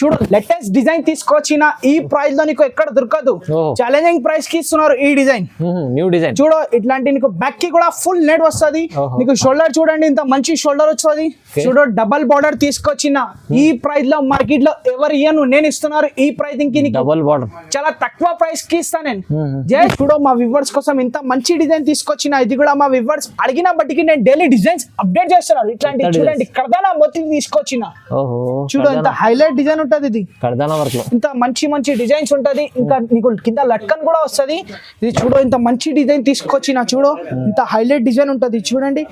చూడు latest design తీసుకొచ్చిన ఈ ప్రైస్ లో నీకు ఎక్కడ దొరకదు. ఛాలెంజింగ్ ప్రైస్ కి ఇస్తున్నారు ఈ డిజైన్. న్యూ డిజైన్ చూడు ఇట్లాంటి నీకు బ్యాక్ కి కూడా ఫుల్ నెట్ వస్తుంది. నీకు షోల్డర్ చూడండి ఇంత మంచి షోల్డర్ వస్తుంది. చూడు డబల్ బార్డర్ తీసుకొచ్చిన ఈ ప్రైస్ లో మార్కెట్ లో ఎవరు ఇయ్యను, నేను ఇస్తున్నారు ఈ ప్రైసింగ్ కి. డబల్ బార్డర్ చాలా తక్కువ ప్రైస్ కి ఇస్తా నేను. జై చూడు మా వ్యూవర్స్ కోసం ఇంత మంచి డిజైన్ తీసుకొచ్చిన. ఇది కూడా మా వ్యూవర్స్ అడిగిన బట్టికి నేను డైలీ డిజైన్స్ అప్డేట్ చేస్తున్నాను. ఇట్లాంటి చూడండి కర్దానా మొత్తం తీసుకొచ్చిన. చూడు ఇంత హైలైట్ డిజైన్ ఉంటది. ఇది కర్దానా వర్క్ లో ఇంత మంచి మంచి డిజైన్స్ ఉంటది. ఇంకా నీకు కింద లట్కన్ కూడా వస్తది. ఇది చూడు ఇంత మంచి డిజైన్ తీసుకొచ్చిన. చూడు ఇంత హైలైట్ డిజైన్ ఉంటది. చూడండి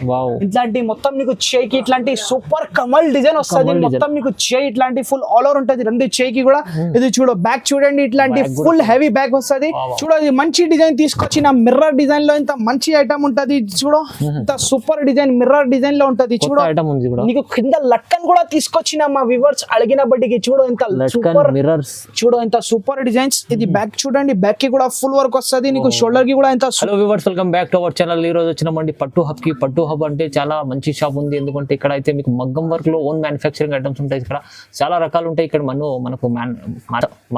ఇట్లాంటి మొత్తం నీకు చేయికి ఇట్లాంటి సూపర్ కమల్ డిజైన్ వస్తుంది. మొత్తం నీకు చేయి ఇట్లాంటి ఫుల్ ఆల్ ఓవర్ ఉంటది రెండు చేయికి కూడా. ఇది చూడు బ్యాక్ చూడండి ఇట్లాంటి ఫుల్ హెవీ బ్యాక్ వస్తుంది. చూడు ఇది మంచి డిజైన్ తీసుకొచ్చిన. మిర్రర్ డిజైన్ లో ఇంత మంచి ఐటమ్ ఉంటది. చూడు ఇంత సూపర్ డిజైన్ మిర్రర్ డిజైన్ లో ఉంటది. చూడు నీకు కింద లట్కన్ కూడా తీసుకొచ్చిన మా వ్యూవర్స్ అడిగిన బట్టికి. చూడు ఇంత సూపర్ మిర్రర్స్. చూడు ఇంత సూపర్ డిజైన్స్. ఇది బ్యాక్ చూడండి బ్యాక్ కి కూడా ఫుల్ వర్క్ వస్తుంది. నీకు షోల్డర్ కి కూడా ఇంత. Hello viewers, welcome back to our channel. ఈ రోజు వచ్చినామండి పట్టు హబ్ కి. పట్టు హబ్ అంటే చాలా మంచి షాప్ ఉంది. ఎందుకంటే ఇక్కడ అయితే మీకు మగ్గం వర్క్ లో ఓన్ మ్యానుఫ్యాక్చరింగ్ ఐటమ్స్ ఉంటాయి. ఇక్కడ చాలా రకాలు ఉంటాయి. ఇక్కడ మనకు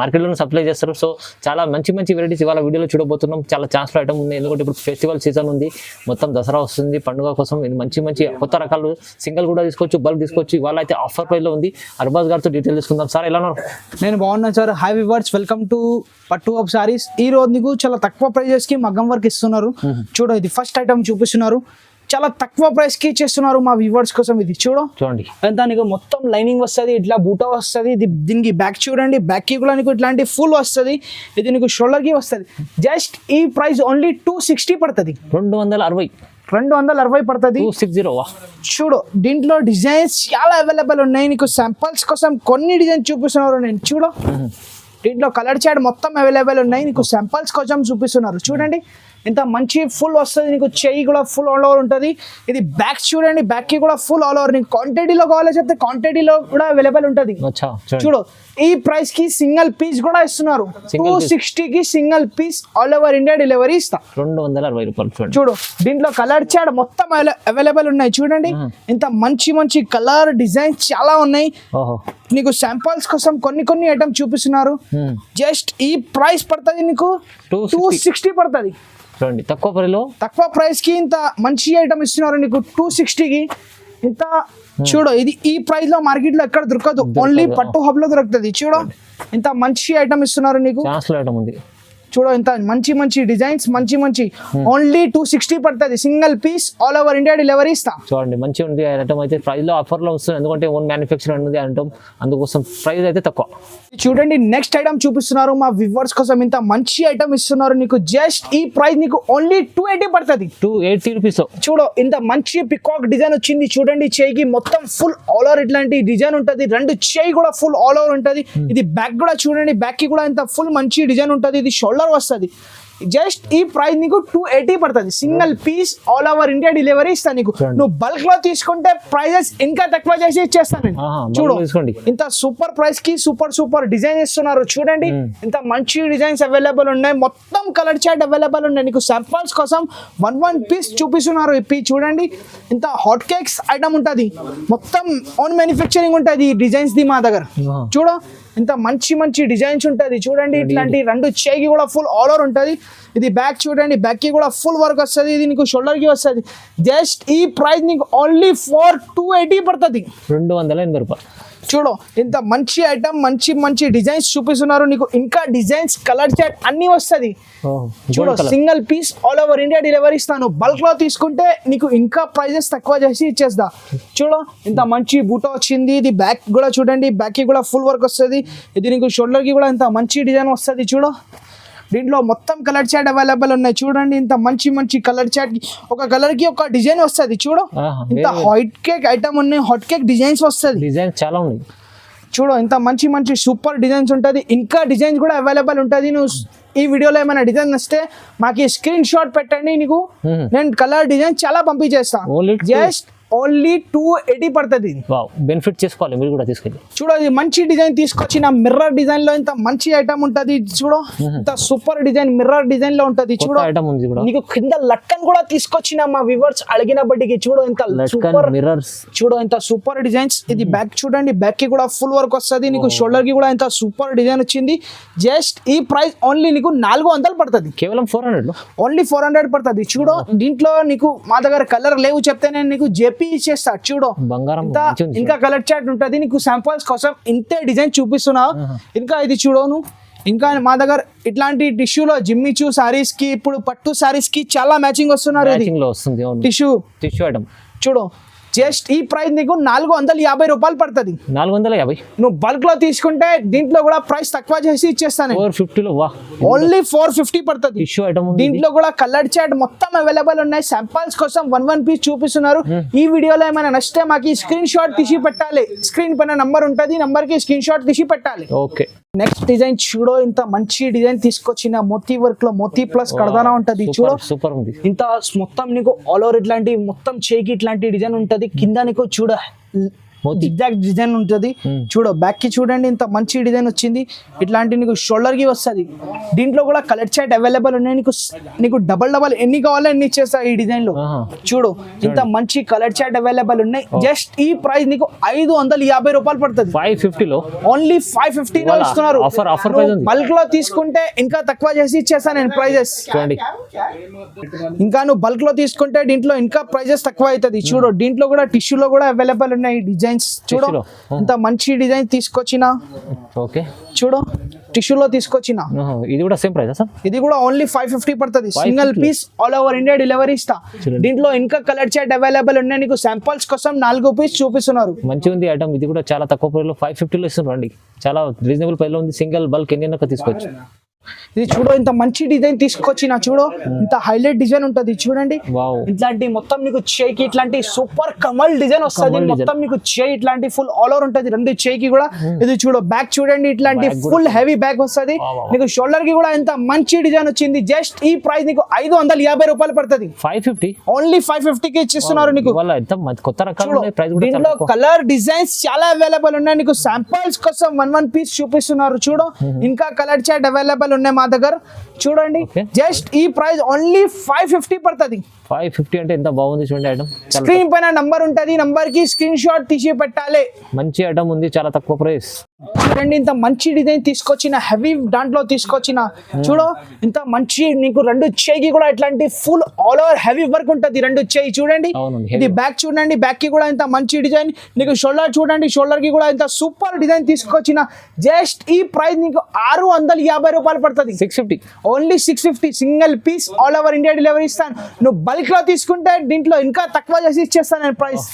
మార్కెట్ లో సప్లై చేస్తారు. సో చాలా మంచి మంచి వెరైటీస్ ఇవాళ వీడియోలో చూడబోతున్నాం. చాలా ఛాన్స్ లో ఐటమ్ ఉంది. ఎందుకంటే ఇప్పుడు ఫెస్టివల్ సీజన్ ఉంది, మొత్తం దసరా వస్తుంది, పండుగ కోసం ఇది మంచి మంచి కొత్త రకాలు సింగిల్ కూడా తీసుకోవచ్చు, బల్క్ తీసుకోవచ్చు. ఇవాళ అయితే ఆఫర్ ప్రైస్ లో ఉంది. అర్బాజ్ గారితో డీటెయిల్ తీసుకుందాం. సార్ ఎలా ఉన్నారు? నేను బాగున్నాను sir. High viewers, welcome to పట్టు హబ్ సారీస్. ఈ రోజు నీకు చాలా తక్కువ ప్రైజెస్ కి మగ్గం వర్క్ ఇస్తున్నారు. చూడు ఇది ఫస్ట్ ఐటమ్ చూపిస్తున్నారు. చాలా తక్కువ ప్రైస్ కి చేస్తున్నారు మా వ్యూవర్స్ కోసం. ఇది చూడండి దానికి మొత్తం లైనింగ్ వస్తుంది. ఇట్లా బూటా వస్తుంది. ఇది దీనికి బ్యాక్ చూడండి బ్యాక్ కి కూడా నీకు ఇట్లాంటి ఫుల్ వస్తుంది. ఇది నీకు షోల్డర్ కి వస్తుంది. జస్ట్ ఈ ప్రైస్ ఓన్లీ 260 పడుతుంది. 260 పడుతుంది. చూడు దీంట్లో డిజైన్స్ చాలా అవైలబుల్ ఉన్నాయి. నీకు శాంపుల్స్ కోసం కొన్ని డిజైన్స్ చూపిస్తున్నారు. నేను చూడు దీంట్లో కలర్ చార్ట్ మొత్తం అవైలబుల్ ఉన్నాయి. నీకు శాంపుల్స్ కోసం చూపిస్తున్నారు. చూడండి ఇంత మంచి ఫుల్ వస్తుంది. నీకు చెయ్యి కూడా ఫుల్ ఆల్ ఓవర్ ఉంటుంది. ఇది బ్యాక్ చూడండి బ్యాక్ కి కూడా ఫుల్ ఆల్ ఓవర్. నీకు క్వాంటిటీలో కావాలో చెప్తే క్వాంటిటీలో కూడా అవైలబుల్ ఉంటుంది. చూడు ఈ ప్రైస్ కి సింగిల్ పీస్ కూడా ఇస్తున్నారు. 260 కి single piece all over India delivery ఇస్తా. 260 రూపాయలు. చూడు దీంట్లో కలర్ చార్ట్ మొత్తం అవైలబుల్ ఉన్నాయి. చూడండి ఇంత మంచి మంచి కలర్ డిజైన్స్ చాలా ఉన్నాయి. నీకు శాంపుల్స్ కోసం కొన్ని ఐటమ్ చూపిస్తున్నారు. జస్ట్ ఈ ప్రైస్ పడుతుంది నీకు 260 పడుతుంది. చూడండి తక్కువ ప్రైస్ కి ఇంత మంచి ఐటమ్ ఇస్తున్నారు నీకు 260 కి. ఇంత చూడు ఇది ఈ ప్రైస్ లో మార్కెట్ లో ఎక్కడ దొరకదు. ఓన్లీ పట్టు హబ్ లో దొరుకుతుంది. చూడు ఇంత మంచి ఐటమ్ ఇస్తున్నారు నీకు. చూడు ఇంత మంచి మంచి డిజైన్స్ మంచి ఓన్లీ 260 పడుతుంది. Single piece all over India delivery ఇస్తాం. చూడండి మంచి ఉంది ఐటమ్ అయితే ప్రైస్ లో ఆఫర్ లో వస్తుంది. ఎందుకంటే ఓన్ మ్యానుఫ్యాక్చర్ ఉంది ఐటమ్, అందుకోసం ప్రైస్ అయితే తక్కువ. చూడండి నెక్స్ట్ ఐటమ్ చూపిస్తున్నారు మా వ్యూవర్స్ కోసం. ఇంత మంచి ఐటమ్ ఇస్తున్నారు నీకు. జస్ట్ ఈ ప్రైస్ నీకు ఓన్లీ 280 పడుతుంది. 280 రూపీస్. చూడు ఇంత మంచి పికాక్ డిజైన్ వచ్చింది. చూడండి చేయికి మొత్తం ఫుల్ ఆల్ ఓవర్ ఇట్లాంటి డిజైన్ ఉంటుంది. రెండు చేయి కూడా ఫుల్ ఆల్ ఓవర్ ఉంటుంది. ఇది బ్యాక్ కూడా చూడండి బ్యాక్ కి కూడా ఇంత ఫుల్ మంచి డిజైన్ ఉంటుంది. ఇది షోల్డర్ వస్తుంది. జస్ట్ ఈ ప్రైస్ నీకు 280 పడుతుంది. Single piece all over India delivery ఇస్తా నీకు. నువ్వు బల్క్ లో తీసుకుంటే ప్రైజెస్ ఇంకా తక్కువ చేసి ఇచ్చేస్తాను నేను. చూడు ఇంత సూపర్ ప్రైస్ కి సూపర్ డిజైన్ ఇస్తున్నారు. చూడండి ఇంత మంచి డిజైన్స్ అవైలబుల్ ఉన్నాయి. మొత్తం కలర్ చార్ట్ అవైలబుల్ ఉన్నాయి. నీకు శాంపుల్స్ కోసం వన్ పీస్ చూపిస్తున్నారు. చూడండి ఇంత హాట్ కేక్స్ ఐటమ్ ఉంటుంది. మొత్తం ఓన్ మ్యానుఫ్యాక్చరింగ్ ఉంటుంది ఈ డిజైన్స్ ది మా దగ్గర. చూడు ఇంత మంచి డిజైన్స్ ఉంటుంది. చూడండి ఇట్లాంటి రెండు చేయికి కూడా ఫుల్ ఆల్ ఓవర్ ఉంటుంది. ఇది బ్యాక్ చూడండి బ్యాక్ కి కూడా ఫుల్ వర్క్ వస్తుంది. ఇది నీకు షోల్డర్ కి వస్తుంది. జస్ట్ ఈ ప్రైస్ నీకు ఓన్లీ 280 పడుతుంది. 280 రూపాయలు. చూడు ఇంత మంచి ఐటమ్ మంచి డిజైన్స్ చూపిస్తున్నారు నీకు. ఇంకా డిజైన్స్ కలర్ చార్ట్ అన్ని వస్తుంది. చూడు single piece all over India delivery ఇస్తాను. బల్క్ లో తీసుకుంటే నీకు ఇంకా ప్రైజెస్ తక్కువ చేసి ఇచ్చేస్తా. చూడు ఇంత మంచి బూటా వచ్చింది. ఇది బ్యాక్ కూడా చూడండి బ్యాక్ కి కూడా ఫుల్ వర్క్ వస్తుంది. ఇది నీకు షోల్డర్ కి కూడా ఇంత మంచి డిజైన్ వస్తుంది. చూడు దీంట్లో మొత్తం కలర్ చార్ట్ అవైలబుల్ ఉన్నాయి. చూడండి ఇంత మంచి కలర్ చార్ట్ ఒక కలర్ కి ఒక డిజైన్ వస్తుంది. చూడు ఇంత హాట్ కేక్ ఐటమ్ ఉన్నాయి. హాట్ కేక్ డిజైన్స్ వస్తుంది. డిజైన్స్ చాలా ఉన్నాయి. చూడు ఇంత మంచి సూపర్ డిజైన్స్ ఉంటుంది. ఇంకా డిజైన్స్ కూడా అవైలబుల్ ఉంటుంది. నువ్వు ఈ వీడియోలో ఏమైనా డిజైన్ వస్తే మాకు స్క్రీన్ షాట్ పెట్టండి. నీకు నేను కలర్ డిజైన్ చాలా పంపించేస్తాను. జస్ట్ ఓన్లీ 280 పడుతుంది. వావ్, బెనిఫిట్ చేసుకోవాలి మీరు కూడా తీసుకెళ్ళి. చూడు ఇది మంచి డిజైన్ తీసుకొచ్చిన మిర్రర్ డిజైన్ లో ఇంత మంచి ఐటమ్ ఉంటది. చూడు ఇంత సూపర్ డిజైన్ మిర్రర్ డిజైన్ లో ఉంటది. చూడు ఐటమ్ ఉంది కూడా. నీకు కింద లట్కన్ కూడా తీసుకొచ్చిన మా వ్యూవర్స్ అడిగిన బట్టికి. చూడు ఇంత సూపర్ మిర్రర్స్, చూడు ఇంత సూపర్ డిజైన్స్. ఇది బ్యాక్ చూడండి, బ్యాక్ కి కూడా ఫుల్ వర్క్ వస్తుంది. నీకు షోల్డర్ కి కూడా ఇంత సూపర్ డిజైన్ వచ్చింది. జస్ట్ ఈ ప్రైస్ ఓన్లీ నీకు 400 పడుతుంది. కేవలం 400 లో ఓన్లీ 400 పడుతుంది. చూడు దీంట్లో నీకు మా దగ్గర కలర్ లేవు చెప్తే నేను నీకు జేపీ ఇచ్చేస్తా. చూడు బంగారం ఇంకా కలర్ చార్ట్ ఉంటది. నీకు శాంపుల్స్ కోసం ఇంతే డిజైన్ చూపిస్తున్నా. ఇంకా ఇది చూడను, ఇంకా మా దగ్గర ఇట్లాంటి టిష్యూలో జిమ్మిచూ సారీస్ కి, ఇప్పుడు పట్టు సారీస్ కి చాలా మ్యాచింగ్ వస్తున్నారు. ఇది టిష్యూ ఐటమ్ చూడు. జస్ట్ ఈ ప్రైస్ నీకు 450 రూపాయలు పడుతుంది. 450. నువ్వు బల్క్ లో తీసుకుంటే దీంట్లో కూడా ప్రైస్ తక్కువ చేసి ఇచ్చేస్తాను. 450 లో. వా, ఓన్లీ 450 పడుతుంది. టిష్యూ ఐటమ్ దీంట్లో కూడా కలర్ చార్ట్ మొత్తం అవైలబుల్ ఉన్నాయి. శాంపుల్స్ కోసం వన్ పీస్ చూపిస్తున్నారు. ఈ వీడియోలో ఏమైనా నచ్చితే మాకు స్క్రీన్ షాట్ తీసి పెట్టాలి. స్క్రీన్ పైన నంబర్ ఉంటుంది, నంబర్ కి స్క్రీన్ షాట్ తీసి పెట్టాలి. ఓకే. నెక్స్ట్ డిజైన్ చూడో, ఇంత మంచి డిజైన్ తీసుకొచ్చిన మోతీ వర్క్ లో మోతీ ప్లస్ కడదానా ఉంటది. చూడో సూపర్ ఉంది. ఇంత మొత్తం నీకు ఆల్ ఓవర్ ఇట్లాంటి మొత్తం చేయికి ఇట్లాంటి డిజైన్ ఉంటది. కింద నీకు చూడ జిగ్జాగ్ డిజైన్ ఉంటది. చూడు బ్యాక్ కి చూడండి ఇంత మంచి డిజైన్ వచ్చింది. ఇట్లాంటి నీకు షోల్డర్ కి వస్తుంది. దీంట్లో కూడా కలర్ చార్ట్ అవైలబుల్ ఉన్నాయి. నీకు డబల్ ఎన్ని కావాలో ఎన్ని ఇచ్చేస్తా ఈ డిజైన్ లో. చూడు ఇంత మంచి కలర్ చార్ట్ అవైలబుల్ ఉన్నాయి. జస్ట్ ఈ ప్రైస్ నీకు 550 రూపాయలు పడుతుంది. 550 లో ఓన్లీ 550 లో ఇస్తున్నారు. బల్క్ లో తీసుకుంటే ఇంకా తక్కువ చేసి ఇచ్చేస్తా నేను ప్రైజెస్. ఇంకా నువ్వు బల్క్ లో తీసుకుంటే దీంట్లో ఇంకా ప్రైజెస్ తక్కువ అవుతుంది. చూడు దీంట్లో కూడా టిష్యూలో కూడా అవైలబుల్ ఉన్నాయి డిజైన్స్. చూడు ఇంత మంచి డిజైన్ తీసుకొచ్చిన. ఓకే చూడు టిష్యూలో తీసుకొచ్చిన. ఇది కూడా సేమ్ ప్రైస్ సార్. ఇది కూడా ఓన్లీ 550 పడుతుంది. Single piece all over India delivery ఇస్తా. దీంట్లో ఇంకా కలర్ చార్ట్ అవైలబుల్ ఉన్నాయి. నీకు శాంపుల్స్ కోసం 4 పీస్ చూపిస్తున్నారు. మంచిగా ఉంది ఐటమ్. ఇది కూడా చాలా తక్కువ ప్రైస్ లో 550 లో ఇస్తున్నారు. చాలా రీజనబుల్ ప్రైస్ లో ఉంది. సింగిల్ బల్క్ ఎన్ని తీసుకోవచ్చు. ఇది చూడు ఇంత మంచి డిజైన్ తీసుకొచ్చిన. చూడు ఇంత హైలైట్ డిజైన్ ఉంటది. చూడండి ఇట్లాంటి మొత్తం నీకు చేయికి ఇట్లాంటి సూపర్ కమల్ డిజైన్ వస్తుంది. మొత్తం నీకు చేయి ఇట్లాంటి ఫుల్ ఆల్ ఓవర్ ఉంటది. రెండు చేయికి కూడా ఇది చూడు బ్యాక్ చూడండి ఇట్లాంటి ఫుల్ హెవీ బ్యాక్ వస్తుంది. నీకు షోల్డర్ కి కూడా ఇంత మంచి డిజైన్ వచ్చింది. జస్ట్ ఈ ప్రైస్ నీకు 550 రూపాయలు పడుతుంది. 550 ఓన్లీ 550 కి ఇచ్చిస్తున్నారు నీకు. కొత్త రకాలు దీంట్లో కలర్ డిజైన్స్ చాలా అవైలబుల్ ఉన్నాయి. నీకు శాంపుల్స్ కోసం వన్ పీస్ చూపిస్తున్నారు. చూడు ఇంకా కలర్ చార్ట్ అవైలబుల్ ఉన్నాయి మా దగ్గర. చూడండి జస్ట్ ఈ ప్రైస్ ఓన్లీ 550 పడుతుంది. 550 అంటే ఎంత బాగుంది చూడండి ఐటమ్. స్క్రీన్ పైన నంబర్ ఉంటది, నంబర్ కి స్క్రీన్ షాట్ తీసి పెట్టాలి. మంచి ఐటమ్ ఉంది, చాలా తక్కువ ప్రైస్. చూడండి ఇంత మంచి డిజైన్ తీసుకొచ్చిన, హెవీ దాంట్లో తీసుకొచ్చిన. చూడు ఇంత మంచి నీకు రెండు చేయికి కూడా ఇట్లాంటి full all over heavy work ఉంటది. రెండు చేయి చూడండి. ఇది బ్యాక్ చూడండి, బ్యాక్ కి కూడా ఇంత మంచి డిజైన్. నీకు షోల్డర్ చూడండి, షోల్డర్ కి కూడా ఇంత సూపర్ డిజైన్ తీసుకొచ్చిన. జస్ట్ ఈ ప్రైస్ నీకు 650 రూపాయలు పడుతుంది. 650 only 650 single piece all over India delivery ఇస్తాను. నువ్వు బల్క్ లో తీసుకుంటే దీంట్లో ఇంకా తక్కువ చేసి ఇచ్చేస్తాను నేను ప్రైస్.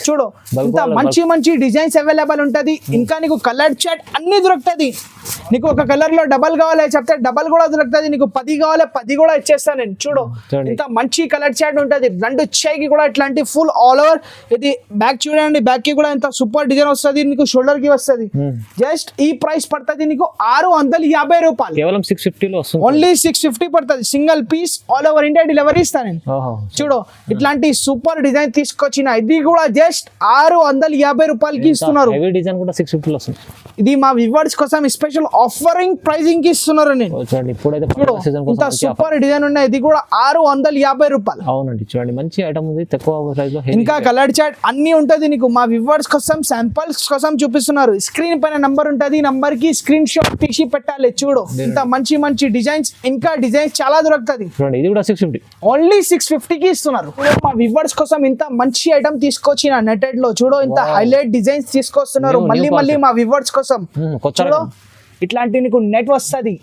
చూడు ఇంత మంచి మంచి డిజైన్స్ అవైలబుల్ ఉంటది. ఇంకా నీకు కలర్ చార్ట్ అన్ని దొరుకుతుంది. నీకు ఒక కలర్ లో డబల్ కావాలి చెప్తే డబల్ కూడా దొరుకుతుంది. నీకు 10 కావాలి 10 కూడా ఇచ్చేస్తాను నేను. చూడు ఇంత మంచి కలర్ చార్ట్ ఉంటది. రెండు చేయికి కూడా ఇట్లాంటి ఫుల్ ఆల్ ఓవర్. ఇది బ్యాక్ చూడండి, బ్యాక్ కి కూడా ఇంత సూపర్ డిజైన్ వస్తుంది. నీకు షోల్డర్ కి వస్తుంది. జస్ట్ ఈ ప్రైస్ పడుతుంది నీకు 650 రూపాయలు. కేవలం 650 లో వస్తుంది. ఓన్లీ 650 పడుతుంది. Single piece all over India delivery ఇస్తాను నేను. చూడు ఇట్లాంటి సూపర్ డిజైన్ తీసుకొచ్చిన. ఇది కూడా జస్ట్ 650 రూపాయలకి ఇస్తున్నారు. డిజైన్ కూడా 650 లో వస్తుంది. ఇది మా వ్యూవర్స్ కోసం స్పెషల్ ఆఫరింగ్ ప్రైజింగ్ కి ఇస్తున్నారు నేను. ఇంత సూపర్ డిజైన్ ఉన్నాయి. ఇది కూడా 650 రూపాయలు. అవునండి చూడండి మంచి ఐటమ్ ఉంది, తక్కువ ప్రైస్ లో. ఇంకా కలర్ చార్ట్ అన్ని ఉంటది. నీకు మా వ్యూవర్స్ కోసం శాంపుల్స్ కోసం చూపిస్తున్నారు. స్క్రీన్ పైన నంబర్ ఉంటది, నంబర్ కి స్క్రీన్ షాట్ తీసి పెట్టాలి. చూడు ఇంత మంచి మంచి డిజైన్స్, ఇంకా డిజైన్స్ చాలా దొరుకుతుంది. ఇది కూడా 650 ఓన్లీ 650 కి ఇస్తున్నారు. మా వ్యూవర్స్ కోసం ఇంత మంచి ఐటమ్ తీసుకొచ్చిన నెటెడ్ లో. చూడు ఇంత హైలైట్ డిజైన్స్ తీసుకొస్తున్నారు. మళ్ళీ మా వ్యూవర్స్ కోసం. చూడు ఇట్లాంటి నీకు నెట్ వస్తుంది.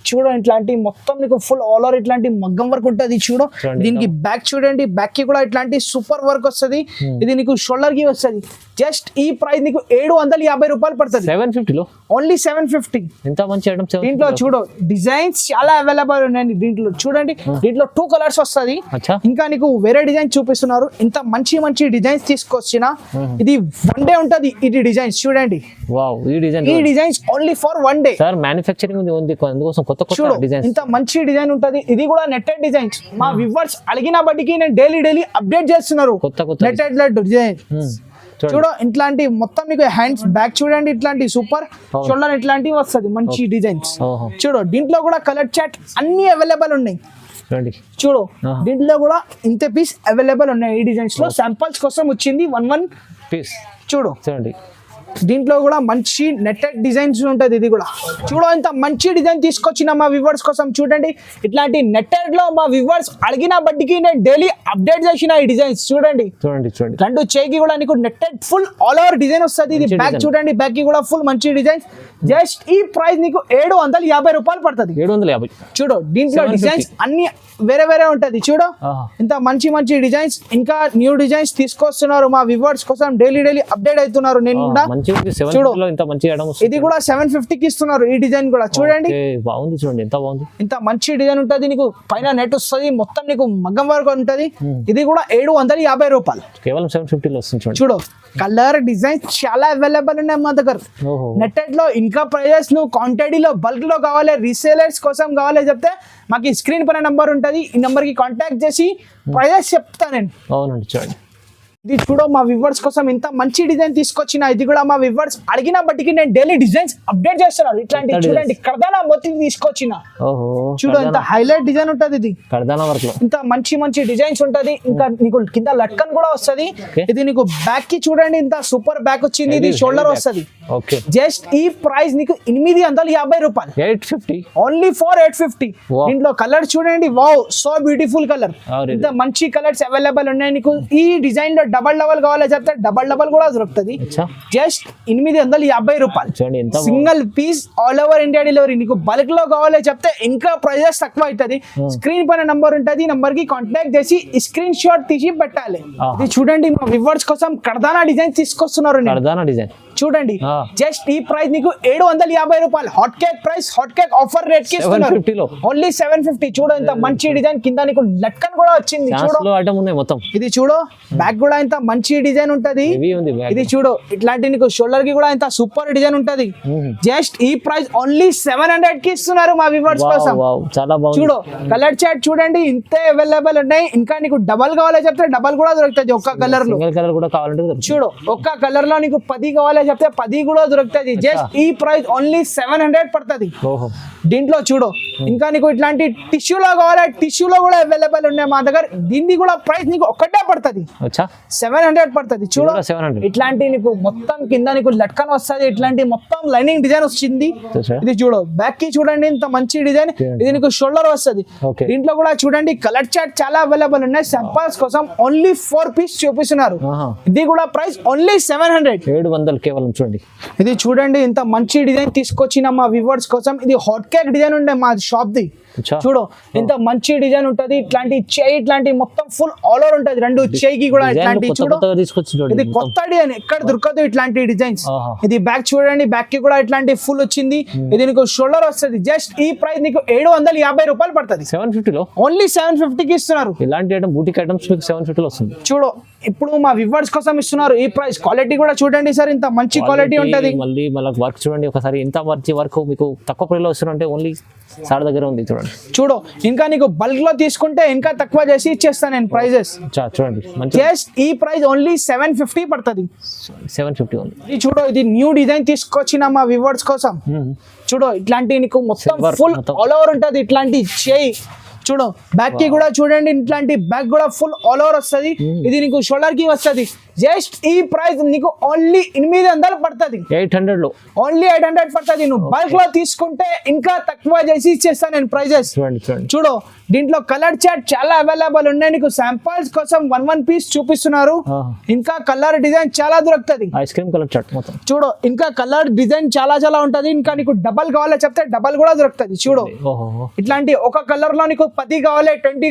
చూడు ఇట్లాంటి మొత్తం నీకు ఫుల్ ఆల్ ఓవర్ ఇట్లాంటి మగ్గం వర్క్ ఉంటుంది. చూడు దీనికి బ్యాక్ చూడండి, బ్యాక్ కి కూడా ఇట్లాంటి సూపర్ వర్క్ వస్తుంది. ఇది నీకు షోల్డర్ కి వస్తుంది. జస్ట్ ఈ ప్రైస్ నీకు 750 రూపాయలు పడుతుంది. 750 లో ఓన్లీ 750. ఎంత మంచి ఐటమ్. దీంట్లో చూడు డిజైన్స్ చాలా అవైలబుల్ ఉన్నాయి. దీంట్లో చూడండి, దీంట్లో 2 కలర్స్ వస్తుంది. ఇంకా నీకు వేరే డిజైన్ చూపిస్తున్నారు. ఇంత మంచి మంచి డిజైన్స్ తీసుకొచ్చిన. ఇది 1 డే ఉంటది. ఇది డిజైన్స్ చూడండి. వావ్, ఈ డిజైన్ ఈ designs only for 1 day. Sir manufacturing ఉంది అందుకోసం కొత్త కొత్త చూడు డిజైన్స్. ఇంత మంచి డిజైన్ ఉంటది. ఇది కూడా నెట్టెడ్ డిజైన్స్. మా వివర్స్ అడిగిన బట్టికి నేను డైలీ అప్డేట్ చేస్తున్నారు కొత్త కొత్త నెట్టెడ్ డిజైన్. చూడు ఇట్లాంటి మొత్తం మీకు హ్యాండ్స్ బ్యాక్ చూడండి, ఇట్లాంటి సూపర్ షోల్డర్ ఇట్లాంటివి వస్తుంది మంచి డిజైన్స్. చూడు దీంట్లో కూడా కలర్ చాట్ అన్ని అవైలబుల్ ఉన్నాయి. చూడు దీంట్లో కూడా ఇంత పీస్ అవైలబుల్ ఉన్నాయి. ఈ డిజైన్స్ లో శాంపుల్స్ కోసం వచ్చింది 1 పీస్. చూడు చూడండి దీంట్లో కూడా మంచి నెట్టెడ్ డిజైన్స్ ఉంటుంది. ఇది కూడా చూడు ఇంత మంచి డిజైన్ తీసుకొచ్చిన మా వివర్స్ కోసం. చూడండి ఇట్లాంటి నెట్టెడ్ లో మా వివర్స్ అడిగిన బట్టికి నేను డైలీ అప్డేట్ చేసిన ఈ డిజైన్స్. చూడండి రెండు చేయికి కూడా నీకు netted full all over design వస్తుంది. ఇది బ్యాక్ చూడండి, బ్యాక్ కి కూడా ఫుల్ మంచి డిజైన్స్. జస్ట్ ఈ ప్రైస్ నీకు 750 రూపాయలు పడుతుంది. 750. చూడు దీంట్లో డిజైన్స్ అన్ని వేరే వేరే ఉంటది. చూడు ఇంత మంచి మంచి డిజైన్స్, ఇంకా న్యూ డిజైన్స్ తీసుకొస్తున్నారు మా వివర్స్ కోసం. డైలీ అప్డేట్ అవుతున్నారు. నేను కూడా చూడు ఇంత మంచి ఇది కూడా 750 కి ఇస్తున్నారు. ఈ డిజైన్ కూడా చూడండి బాగుంది. చూడండి ఎంత బాగుంది. ఇంత మంచి డిజైన్ ఉంటది. నీకు పైన నెట్ వస్తుంది, మొత్తం నీకు మగ్గం వరకు ఉంటది. ఇది కూడా 750 రూపాయలు. కేవలం 750 లో వస్తుంది. చూడు కలర్ డిజైన్స్ చాలా అవైలబుల్ ఉన్నాయి మా దగ్గర. నెట్టెడ్ లో ఇంకా ప్రైజెస్ నువ్వు క్వాంటిటీలో బల్క్ లో కావాలి, రీసేలర్స్ కోసం కావాలి చెప్తే మాకు స్క్రీన్ పైన నంబర్ ఉంటది. ఈ నంబర్ కి కాంటాక్ట్ చేసి ప్రైజెస్ చెప్తా నేను. అవునండి చూడండి ఇది చూడు మా వివర్స్ కోసం ఇంత మంచి డిజైన్ తీసుకొచ్చిన. ఇది కూడా మా వివర్స్ అడిగిన బట్టికి నేను డైలీ డిజైన్స్ అప్డేట్ చేస్తున్నాను. ఇట్లాంటి చూడండి కర్దానా మొత్తం తీసుకొచ్చిన. చూడు ఇంత హైలైట్ డిజైన్ ఉంటది. ఇది కర్దానా వర్క్ లో ఇంత మంచి మంచి డిజైన్స్ ఉంటది. ఇంకా నీకు కింద లట్కన్ కూడా వస్తది. ఇది నీకు బ్యాక్ కి చూడండి ఇంత సూపర్ బ్యాక్ వచ్చింది. ఇది షోల్డర్ వస్తది. జస్ట్ ఈ ప్రైస్ నీకు 850 రూపాయలు. 850 ఓన్లీ ఫర్ 850. దీంట్లో కలర్ చూడండి, వావ్ సో బ్యూటిఫుల్ కలర్. ఇంత మంచి కలర్స్ అవైలబుల్ ఉన్నాయి. నీకు ఈ డిజైన్ లో డబల్ కావాలి చెప్తే డబల్ కూడా దొరుకుతుంది. జస్ట్ 850 రూపాయలు single piece all over India delivery. నీకు బల్క్ లో కావాలి చెప్తే ఇంకా ప్రైజెస్ తక్కువ అవుతుంది. స్క్రీన్ పైన నంబర్ ఉంటుంది. నంబర్ కి కాంటాక్ట్ చేసి స్క్రీన్ షాట్ తీసి పెట్టాలి. ఇది చూడండి మా వివర్స్ కోసం కర్దానా డిజైన్ తీసుకొస్తున్నారు. చూడండి జస్ట్ ఈ ప్రైస్ నీకు 750 రూపాయలు. Hot cake price, hot cake offer rate కి ఇస్తున్నారు. ఓన్లీ 750. చూడు ఇంత మంచి డిజైన్. కింద నీకు లట్కన్ కూడా వచ్చింది. చూడు ఇది చూడు బ్యాక్ కూడా ఇంత మంచి డిజైన్ ఉంటది. ఇది చూడు ఇట్లాంటి నీకు షోల్డర్ కి కూడా ఇంత సూపర్ డిజైన్ ఉంటది. జస్ట్ ఈ ప్రైస్ ఓన్లీ 700 కి ఇస్తున్నారు మా వివర్స్ కోసం. చూడు కలర్ చాట్ చూడండి ఇంతే అవైలబుల్ ఉన్నాయి. ఇంకా నీకు డబల్ కావాలి చెప్తే డబల్ కూడా దొరుకుతుంది. ఒక్క కలర్ లో చూడు ఒక్క కలర్ లో నీకు 10 కావాలి చెప్తే 10 కూడా దొరుకుతుంది. జస్ట్ ఈ ప్రైస్ ఓన్లీ 700 పడుతుంది. దీంట్లో చూడు ఇంకా నీకు ఇట్లాంటి టిష్యూలో కావాలి, టిష్యూలో కూడా అవైలబుల్ ఉన్నాయి మా దగ్గర. దీన్ని కూడా ప్రైస్ నీకు ఒక్కటే పడుతుంది, 700 పడుతుంది. చూడు ఇట్లాంటి నీకు మొత్తం కింద నీకు లట్కన్ వస్తుంది. ఇట్లాంటి మొత్తం లైనింగ్ డిజైన్ వచ్చింది. ఇది చూడు బ్యాక్ కి చూడండి ఇంత మంచి డిజైన్. ఇది నీకు షోల్డర్ వస్తుంది. దీంట్లో కూడా చూడండి కలర్ చాట్ చాలా అవైలబుల్ ఉన్నాయి. శాంపుల్స్ కోసం ఓన్లీ 4 పీస్ చూపిస్తున్నారు. ఇది కూడా ప్రైస్ ఓన్లీ 700 కేవలం. చూడండి ఇది చూడండి ఇంత మంచి డిజైన్ తీసుకొచ్చిన మా వివర్స్ కోసం. ఇది హాట్ కేక్ డిజైన్ ఉండే మా షాప్ ది. చూడు ఇంత మంచి డిజైన్ ఉంటది. ఇట్లాంటి చేయి ఇట్లాంటి మొత్తం ఫుల్ ఆల్ ఓవర్ ఉంటది. రెండు చేయికి కూడా ఇట్లాంటి చూడు ఇది కొత్త డిజైన్ ఎక్కడ దొరకదు ఇట్లాంటి డిజైన్స్. ఇది బ్యాక్ చూడండి, బ్యాక్ కి కూడా ఇట్లాంటి ఫుల్ వచ్చింది. ఇది నీకు షోల్డర్ వస్తుంది. జస్ట్ ఈ ప్రైస్ నీకు 750 రూపాయలు పడుతుంది. 750 లో ఓన్లీ 750 కి ఇస్తున్నారు. ఇలాంటి ఐటమ్ బూటిక్ ఐటమ్స్ మీకు 750 లో వస్తుంది. చూడు ఇప్పుడు మా వివర్స్ కోసం ఇస్తున్నారు ఈ ప్రైస్. క్వాలిటీ కూడా చూడండి సార్ ఇంత మంచి క్వాలిటీ ఉంటది. మళ్ళీ వర్క్ చూడండి ఒకసారి ఇంత మంచి వర్క్ మీకు తక్కువ ప్రైస్ లో వస్తుందంటే ఓన్లీ సార్ దగ్గర ఉంది. చూడండి చూడు ఇంకా నీకు బల్క్ లో తీసుకుంటే ఇంకా తక్కువ చేసి ఇచ్చేస్తాను నేను ప్రైజెస్. చూడండి జస్ట్ ఈ ప్రైస్ ఓన్లీ 750 పడుతుంది. 750 ఉంది. ఇది చూడు ఇది న్యూ డిజైన్ తీసుకొచ్చిన మా వివర్స్ కోసం. చూడు ఇట్లాంటి నీకు మొత్తం ఫుల్ ఆల్ ఓవర్ ఉంటది. ఇట్లాంటి చేయి చూడు బ్యాక్ కి కూడా చూడండి ఇట్లాంటి బ్యాక్ కూడా ఫుల్ ఆల్ ఓవర్ వస్తుంది. ఇది నీకు షోల్డర్ కి వస్తుంది. జస్ట్ ఈ ప్రైస్ నీకు ఓన్లీ 800 పడుతుంది. 800 లో ఓన్లీ 800 పడుతుంది. నువ్వు బల్క్ లో తీసుకుంటే ఇంకా తక్కువ చేసి ఇచ్చేస్తాను నేను ప్రైజెస్. చూడు దీంట్లో కలర్ చాట్ చాలా అవైలబుల్ ఉన్నాయి. నీకు శాంపుల్స్ కోసం 1 పీస్ చూపిస్తున్నారు. ఇంకా కలర్ డిజైన్ చాలా దొరుకుతుంది. ఐస్ క్రీమ్ కలర్ చాట్ మొత్తం చూడు ఇంకా కలర్ డిజైన్ చాలా ఉంటది. ఇంకా నీకు డబల్ కావాలి చెప్తే డబల్ కూడా దొరుకుతుంది. చూడు ఇట్లాంటి ఒక కలర్ లో నీకు 10 కావాలి, 20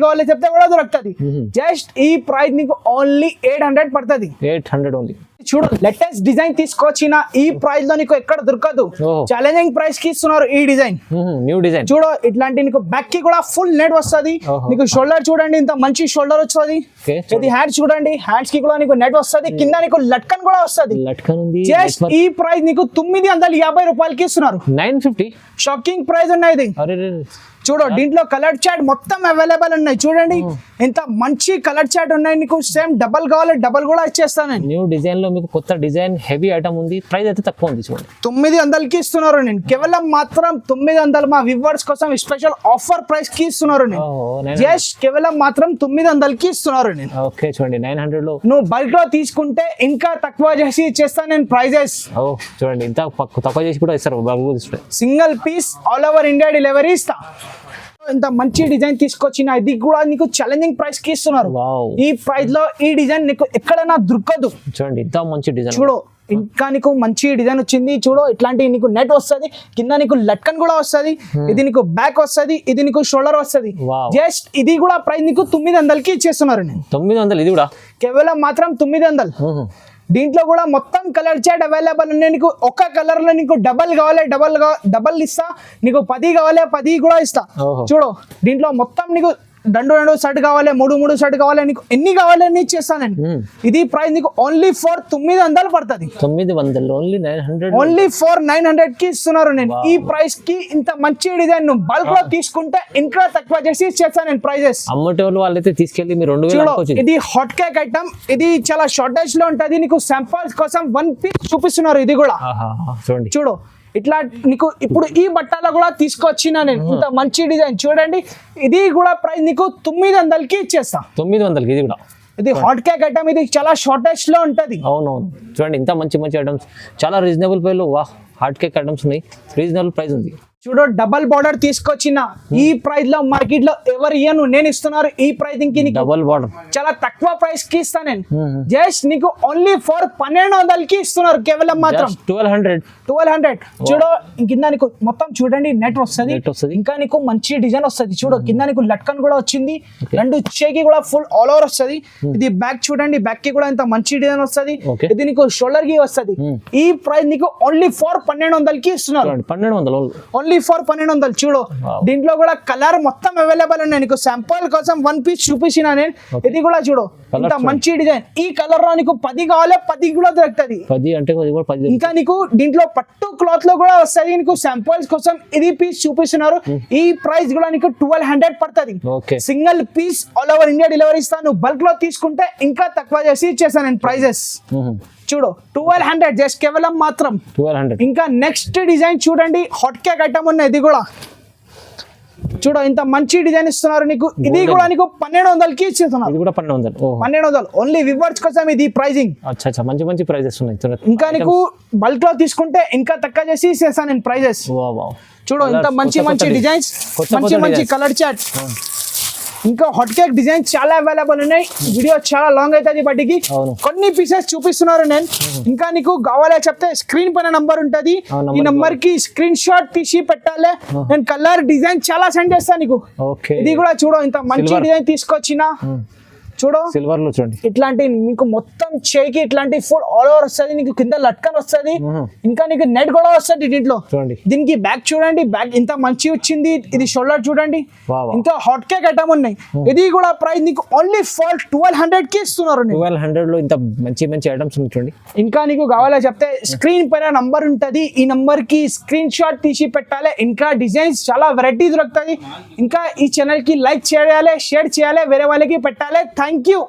కావాలి చెప్తే కూడా దొరుకుతుంది. జస్ట్ ఈ ప్రైస్ నీకు ఓన్లీ 800 పడుతుంది. 800 ఓన్లీ. చూడు లేటెస్ట్ డిజైన్ తీసుకొచ్చిన ఈ ప్రైస్ లో నీకు ఎక్కడ దొరకదు. ఓహో. ఛాలెంజింగ్ ప్రైస్ కి ఇస్తున్నారు ఈ డిజైన్. న్యూ డిజైన్ చూడు ఇట్లాంటి నీకు బ్యాక్ కి కూడా ఫుల్ నెట్ వస్తది. ఓహో. నీకు షోల్డర్ చూడండి ఇంత మంచి షోల్డర్ వస్తది. Okay, ఇది హ్యాండ్స్ చూడండి, హ్యాండ్స్ కి కూడా నీకు నెట్ వస్తది. కింద నీకు లట్కన్ కూడా వస్తది. లట్కన్ ఉంది. జస్ట్ ఈ ప్రైస్ నీకు 950 రూపాయలకి ఇస్తున్నారు. 950. షాకింగ్ ప్రైస్ ఉన్నాయి ఇది. అరే చూడు దీంట్లో కలర్ చాట్ మొత్తం అవైలబుల్ ఉన్నాయి. చూడండి ఎంత మంచి కలర్ చాట్ ఉన్నాయి. నీకు సేమ్ డబల్ కావాలి డబల్ కూడా ఇచ్చేస్తాను నేను. న్యూ డిజైన్ లో మీకు కొత్త డిజైన్ హెవీ ఐటమ్ ఉంది. ప్రైస్ అయితే తక్కువ ఉంది చూడండి. 900కి ఇస్తున్నారు నేను. కేవలం మాత్రం 900 మా వ్యూవర్స్ కోసం స్పెషల్ ఆఫర్ ప్రైస్ కి ఇస్తున్నారు నేను. జస్ట్ కేవలం మాత్రం 900కి ఇస్తున్నారు నేను. ఓకే చూడండి 900 లో నువ్వు బల్క్ లో తీసుకుంటే ఇంకా తక్కువ చేసి ఇచ్చేస్తాను నేను ప్రైజెస్. చూడండి ఇంత తక్కువ చేసి కూడా ఇస్తారు. Single piece all over India delivery ఇస్తా. ఇంత మంచి డిజైన్ తీసుకొచ్చిన ఇది కూడా నీకు ఛాలెంజింగ్ ప్రైస్ కి ఇస్తున్నారు. ఈ ప్రైస్ లో ఈ డిజైన్ నీకు ఎక్కడైనా దొరకదు. చూడండి ఇంత మంచి డిజైన్. చూడు ఇంకా నీకు మంచి డిజైన్ వచ్చింది. చూడు ఇట్లాంటి నీకు నెట్ వస్తది. కింద నీకు లట్కన్ కూడా వస్తది. ఇది నీకు బ్యాక్ వస్తది. ఇది నీకు షోల్డర్ వస్తది. జస్ట్ ఇది కూడా ప్రైస్ నీకు 900కి ఇచ్చేస్తున్నారు నేను. 900 ఇది కూడా కేవలం మాత్రం 900. దీంట్లో కూడా మొత్తం కలర్ చాట్ అవైలబుల్ ఉన్నాయి. నీకు ఒక కలర్ లో నీకు డబల్ కావాలి డబల్ ఇస్తా. నీకు 10 కావాలి 10 కూడా ఇస్తా. చూడు దీంట్లో మొత్తం నీకు 2 షర్ట్ కావాలి 3 షర్ట్ కావాలి నీకు ఎన్ని కావాలి అన్ని ఇచ్చేస్తాను నేను. ఇది ప్రైస్ నీకు ఓన్లీ ఫర్ 900 పడుతుంది. 900 ఓన్లీ 900. ఓన్లీ ఫర్ 900 కి ఇస్తున్నారు నేను. ఈ ప్రైస్ కి ఇంత మంచి డిజైన్ నువ్వు బల్క్ లో తీసుకుంటే ఇంకా తక్కువ చేసి ఇచ్చేస్తాను నేను ప్రైజెస్. అమ్మటోళ్ళు వాళ్ళైతే తీసుకెళ్ళి మీరు 2000. ఇది హాట్ కేక్ ఐటమ్. ఇది చాలా షార్టేజ్ లో ఉంటది. నీకు శాంపుల్స్ కోసం 1 పీస్ చూపిస్తున్నారు. ఇది కూడా చూడండి. చూడు ఇట్లా నీకు ఇప్పుడు ఈ బట్టలో కూడా తీసుకొచ్చిన నేను ఇంత మంచి డిజైన్. చూడండి ఇది కూడా ప్రైస్ నీకు 900కి ఇచ్చేస్తా. 900కి ఇది కూడా. ఇది హాట్ కేక్ ఐటమ్. ఇది చాలా షార్టేజ్ లో ఉంటది. అవునవును చూడండి ఇంత మంచి మంచి ఐటమ్స్ చాలా రీజనబుల్ ప్రైస్ లో. హాట్ కేక్ ఐటమ్స్ ఉన్నాయి. రీజనబుల్ ప్రైస్ ఉంది. చూడు డబల్ బార్డర్ తీసుకొచ్చిన ఈ ప్రైస్ లో మార్కెట్ లో ఎవరు ఇయ్యను నేను ఇస్తున్నారు. ఈ ప్రైసింగ్ కి డబల్ బార్డర్ చాలా తక్కువ ప్రైస్ కి ఇస్తా నేను. జస్ట్ నీకు ఓన్లీ ఫర్ 1200కి ఇస్తున్నారు. కేవలం మాత్రం 1200. చూడు కింద నీకు మొత్తం చూడండి నెట్ వస్తుంది. ఇంకా నీకు మంచి డిజైన్ వస్తుంది. చూడు కింద నీకు లట్కన్ కూడా వచ్చింది. 2 చేకి కూడా ఫుల్ ఆల్ ఓవర్ వస్తుంది. ఇది బ్యాక్ చూడండి బ్యాక్ కి కూడా ఇంత మంచి డిజైన్ వస్తుంది. ఇది నీకు షోల్డర్ కి వస్తుంది. ఈ ప్రైస్ నీకు ఓన్లీ ఫర్ 1200కి ఇస్తున్నారు. 1200 ఓన్లీ ఫర్ 1200. చూడు దీంట్లో కూడా కలర్ మొత్తం అవైలబుల్ ఉన్నాయి. నీకు శాంపుల్ కోసం 1 పీస్ చూపించిన నేను. ఇది కూడా చూడు ఇంత మంచి డిజైన్. ఈ కలర్ లో నీకు 10 కావాలి 10 కూడా దొరుకుతుంది. 10 అంటే ఇంకా నీకు దీంట్లో పట్టు క్లాత్ లో కూడా వస్తుంది. నీకు శాంపుల్స్ కోసం ఇది పీస్ చూపిస్తున్నారు. ఈ ప్రైస్ కూడా నీకు 1200 పడుతుంది. Single piece all over India delivery ఇస్తాను. బల్క్ లో తీసుకుంటే ఇంకా తక్కువ చేసి ఇచ్చేస్తాను నేను ప్రైజెస్. చూడు 1200 జస్ట్ కేవలం మాత్రం 1200. ఇంకా నెక్స్ట్ డిజైన్ చూడండి హాట్ కేక్ ఐటమ్ ఉన్నాయి. ఇది కూడా చూడు ఇంత మంచి డిజైన్ ఇస్తున్నారు నీకు. ఇది కూడా నీకు 1200కి ఇచ్చేస్తున్నారు. ఇది కూడా 1200. ఓన్లీ వివర్స్ కోసం ఇది ప్రైజింగ్. అచ్చా మంచి మంచి ప్రైజెస్ ఉన్నాయి. ఇంకా నీకు బల్క్ లో తీసుకుంటే ఇంకా తక్కువ చేసి ఇచ్చేస్తాను నేను ప్రైజెస్. చూడు ఇంత మంచి మంచి డిజైన్స్ మంచి మంచి కలర్ చాట్. ఇంకా హాట్ కేక్ డిజైన్ చాలా అవైలబుల్ ఉన్నాయి. వీడియో చాలా లాంగ్ అవుతుంది బట్టికి కొన్ని పీసెస్ చూపిస్తున్నారు నేను. ఇంకా నీకు కావాలో చెప్తే స్క్రీన్ పైన నంబర్ ఉంటది. ఈ నంబర్ కి స్క్రీన్ షాట్ తీసి పెట్టాలి. నేను కలర్ డిజైన్ చాలా సెండ్ చేస్తాను నీకు. ఇది కూడా చూడు ఇంత మంచి డిజైన్ తీసుకొచ్చిన. చూడు సిల్వర్ లో చూడండి ఇట్లాంటి మీకు మొత్తం చేయికి ఇట్లాంటి ఫుల్ ఆల్ ఓవర్ వస్తుంది. నీకు కింద లట్కన్ వస్తుంది. ఇంకా నీకు నెట్ కూడా వస్తుంది దీంట్లో. చూడండి దీనికి బ్యాక్ చూడండి బ్యాక్ ఇంత మంచి వచ్చింది. ఇది షోల్డర్ చూడండి. ఇంకా హాట్ కేక్ ఐటమ్ ఉన్నాయి. ఇది కూడా ప్రైస్ నీకు ఓన్లీ ఫర్ 1200కి ఇస్తున్నారు. 1200 లో ఇంత మంచి మంచి ఐటమ్స్ చూడండి. ఇంకా నీకు కావాలో చెప్తే స్క్రీన్ పైన నంబర్ ఉంటది. ఈ నంబర్ కి స్క్రీన్ షాట్ తీసి పెట్టాలి. ఇంకా డిజైన్స్ చాలా వెరైటీ దొరుకుతాయి. ఇంకా ఈ ఛానల్ కి లైక్ చేయాలి షేర్ చేయాలి వేరే వాళ్ళకి పెట్టాలి. Thank you.